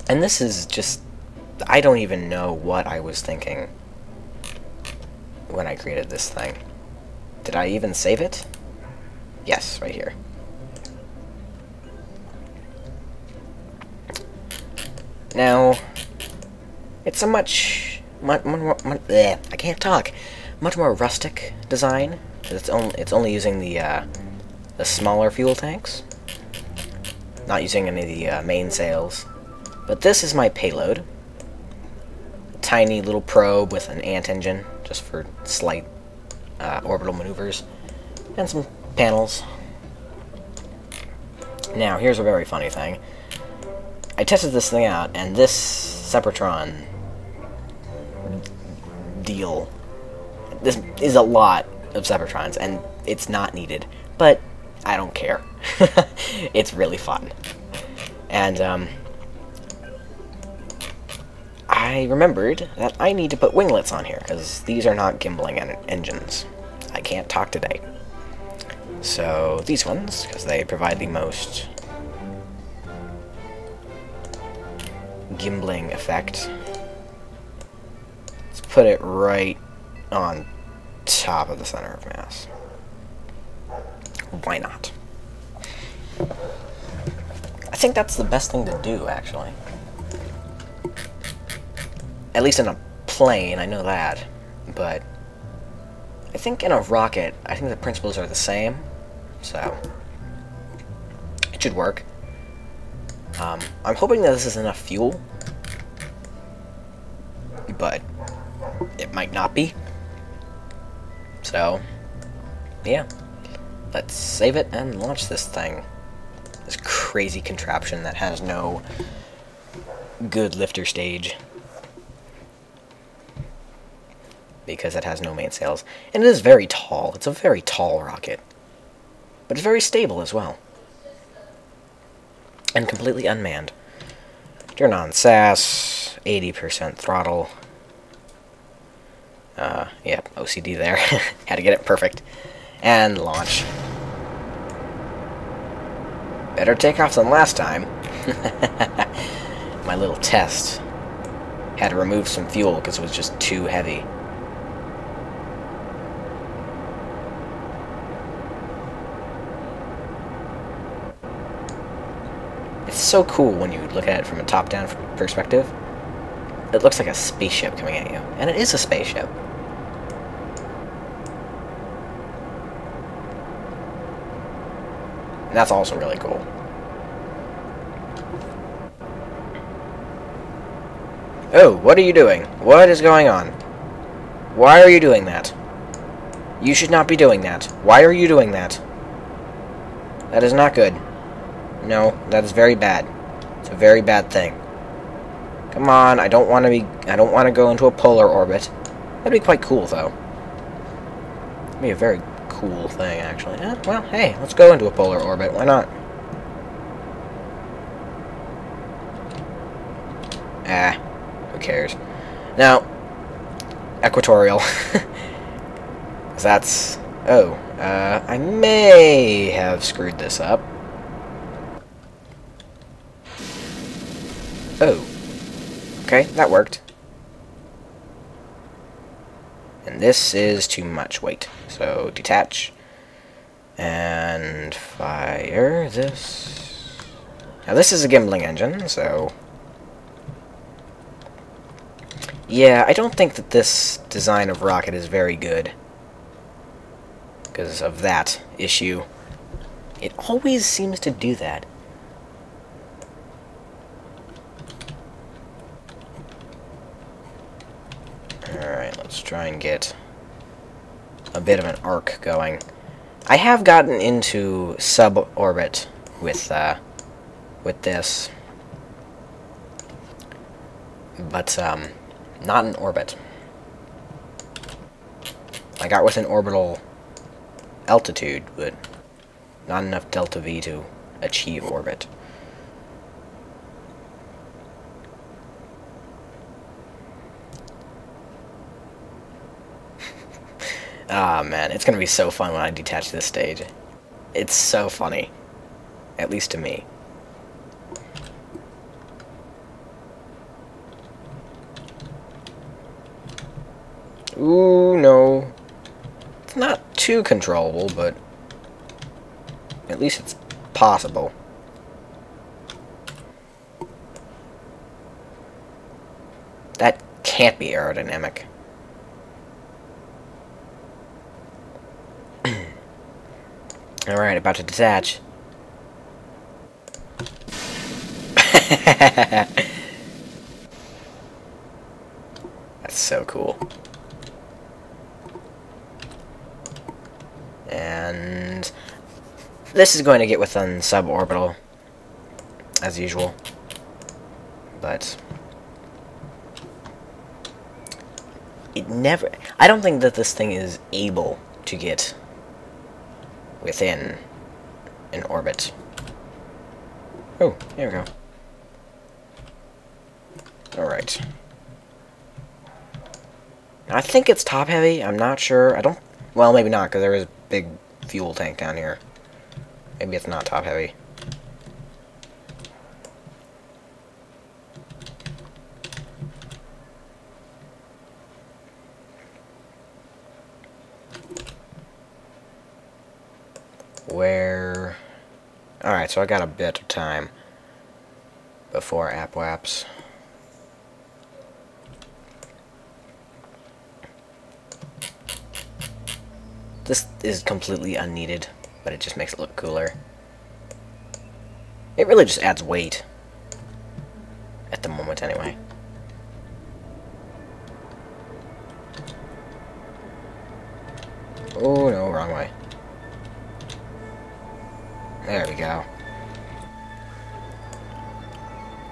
And this is just... I don't even know what I was thinking when I created this thing. Did I even save it? Yes, right here. Now, it's a much I can't talk. Much more rustic design. It's only using the smaller fuel tanks, not using any of the main sails. But this is my payload. A tiny little probe with an ant engine, just for slight orbital maneuvers, and some panels. Now, here's a very funny thing. I tested this thing out, and this Sepratron deal, this is a lot of Sepratrons, and it's not needed, but I don't care. It's really fun. And, I remembered that I need to put winglets on here, because these are not gimbling engines. I can't talk today. So, these ones, because they provide the most gimbling effect. Let's put it right on top of the center of mass. Why not? I think that's the best thing to do, actually. At least in a plane, I know that. But I think in a rocket, I think the principles are the same. So it should work. I'm hoping that this is enough fuel, but it might not be. So, yeah. Let's save it and launch this thing. This crazy contraption that has no good lifter stage, because it has no mainsails. And it is very tall. It's a very tall rocket. But it's very stable as well. And completely unmanned. Turn on SAS, 80% throttle. Yeah, OCD there. Had to get it perfect. And launch. Better takeoff than last time. My little test. Had to remove some fuel because it was just too heavy. It's so cool when you look at it from a top-down perspective. It looks like a spaceship coming at you. And it is a spaceship. And that's also really cool. Oh, what are you doing? What is going on? Why are you doing that? You should not be doing that. Why are you doing that? That is not good. No, that is very bad. It's a very bad thing. Come on, I don't want to go into a polar orbit. That'd be quite cool, though. It'd be a very cool thing, actually. Well, hey, let's go into a polar orbit. Why not? Who cares? Now, equatorial. That's... Oh, I may have screwed this up. Oh. Okay, that worked. And this is too much weight. So, detach. And fire this. Now, this is a gimbling engine, so... Yeah, I don't think that this design of rocket is very good. Because of that issue. It always seems to do that. Alright, let's try and get a bit of an arc going. I have gotten into suborbit with this, but not in orbit. I got within orbital altitude, but not enough delta V to achieve orbit. Ah, man, it's gonna be so fun when I detach this stage. It's so funny. At least to me. Ooh, no. It's not too controllable, but at least it's possible. That can't be aerodynamic. Alright, about to detach. That's so cool. And this is going to get within suborbital, as usual. But it never... I don't think that this thing is able to get within an orbit. Oh, there we go. Alright. I think it's top-heavy. I'm not sure. I don't... Well, maybe not, because there is a big fuel tank down here. Maybe it's not top-heavy. Where... Alright, so I got a bit of time before AppWaps. This is completely unneeded, but it just makes it look cooler. It really just adds weight. At the moment, anyway. Oh, no, wrong way. There we go.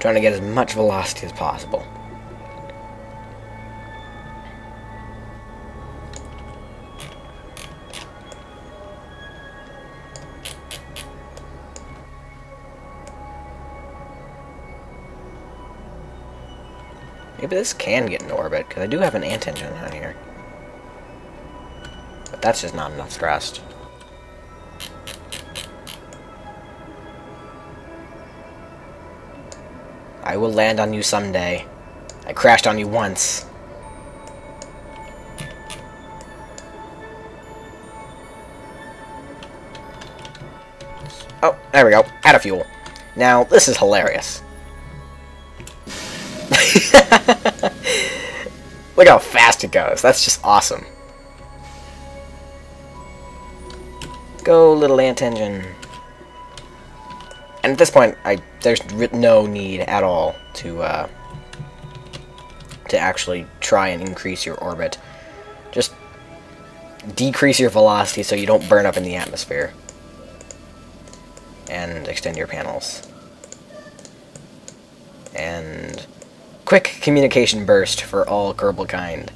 Trying to get as much velocity as possible. Maybe this can get in orbit, because I do have an ant engine on here. But that's just not enough thrust. I will land on you someday. I crashed on you once. Oh, there we go. Out of fuel. Now, this is hilarious. Look how fast it goes. That's just awesome. Go, little ant engine. And at this point, there's no need at all to actually try and increase your orbit. Just decrease your velocity so you don't burn up in the atmosphere. And extend your panels. And quick communication burst for all Kerbal kind.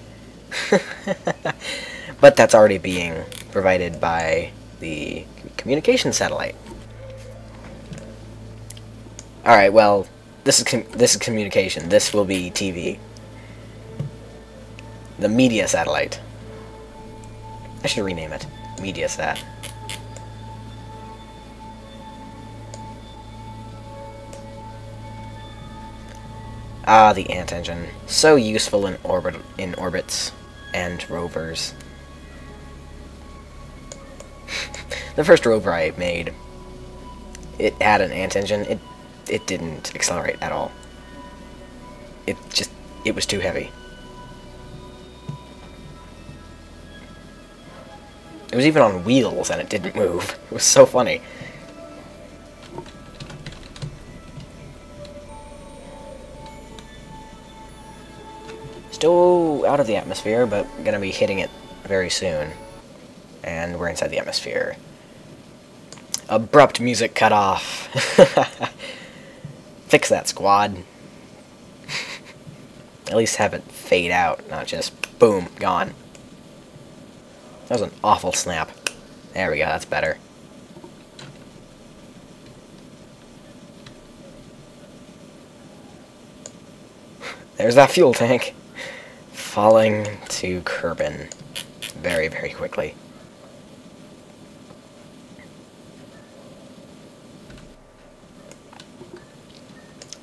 But that's already being provided by the communication satellite. Alright, well, this is communication. This will be TV. The media satellite. I should rename it. Mediasat. Ah, the ant engine. So useful in orbits and rovers. The first rover I made, it had an ant engine. It didn't accelerate at all. It was too heavy. It was even on wheels and it didn't move. It was so funny. Still out of the atmosphere, but gonna be hitting it very soon. And we're inside the atmosphere. Abrupt music cut off. Fix that, squad. At least have it fade out, not just boom, gone. That was an awful snap. There we go, that's better. There's that fuel tank. Falling to Kerbal very, very quickly.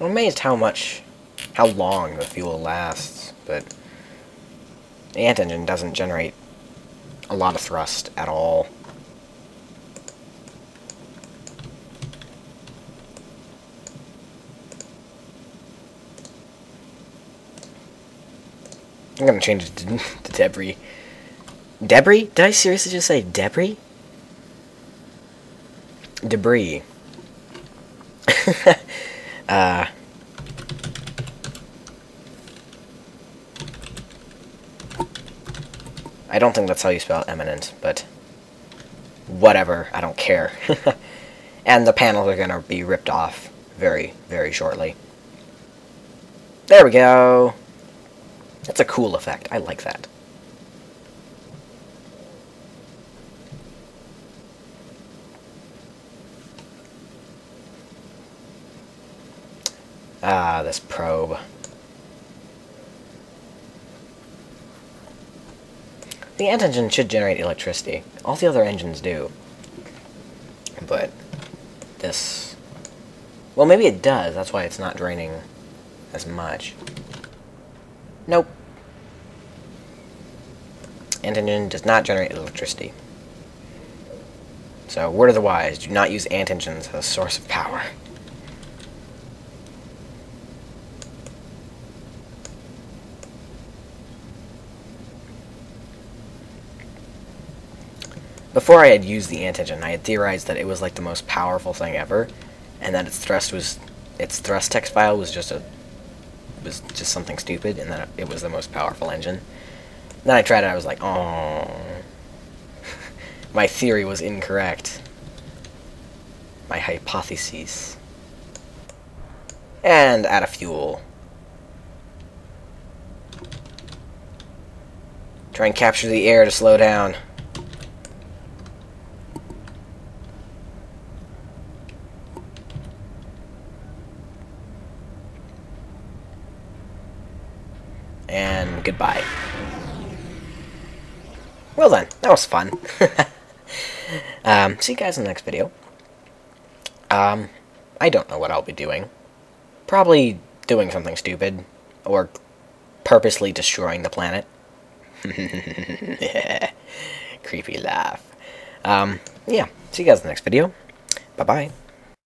I'm amazed how long the fuel lasts, but The ant engine doesn't generate a lot of thrust at all. I'm gonna change it to debris. Debris? Did I seriously just say debris? Debris. I don't think that's how you spell eminent, but whatever, I don't care. And the panels are gonna be ripped off very, very shortly. There we go. That's a cool effect. I like that. Ah, this probe. The ant engine should generate electricity. All the other engines do. But this... well, maybe it does. That's why it's not draining as much. Nope. Ant engine does not generate electricity. So, word of the wise, do not use ant engines as a source of power. Before I had used the ant engine, I had theorized that it was like the most powerful thing ever, and that its thrust text file was just something stupid, and that it was the most powerful engine. And then I tried it, I was like, oh, my theory was incorrect. My hypotheses. And add a fuel. Try and capture the air to slow down. And goodbye. Well then, that was fun. See you guys in the next video. I don't know what I'll be doing. Probably doing something stupid, or purposely destroying the planet. Creepy laugh. Yeah, see you guys in the next video. Bye-bye.